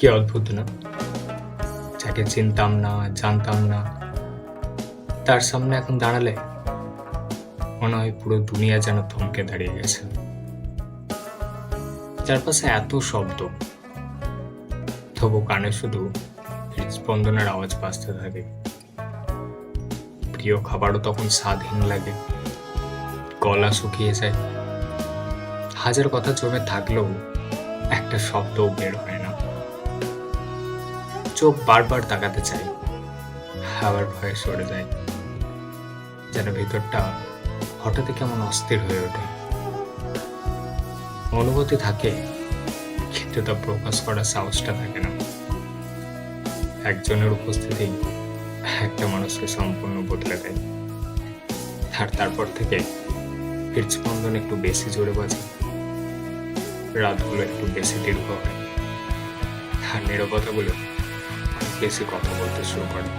কি অদ্ভুত না? যাকে চিনতাম না, জানতাম না, তার সামনে এখন দাঁড়ালে মনে হয় পুরো দুনিয়া যেন থমকে দাঁড়িয়ে গেছে। চারপাশে এত শব্দ, তবু কানে শুধু হৃদস্পন্দনের আওয়াজ বাজতে থাকে। প্রিয় খাবারও তখন স্বাদহীন লাগে, গলা শুকিয়ে যায়। হাজার কথা জমে থাকলেও একটা শব্দও বের হয় না। চোখ বারবার তাকাতে চাই, আবার ভয়ে সরে যায়। যেন ভেতরটা হঠাৎই কেমন অস্থির হয়ে ওঠে। অনুভূতি থাকে, কিন্তু তা প্রকাশ করার সাহসটা থাকে না। একজনের উপস্থিতি একটা মানুষকে সম্পূর্ণ বদলে দেয়। আর তারপর থেকে হৃদস্পন্দন একটু বেশি জোরে বাজে, রাতগুলো একটু বেশি দীর্ঘ হয়, আর নীরবতাগুলো অনেক বেশি কথা বলতে শুরু করে।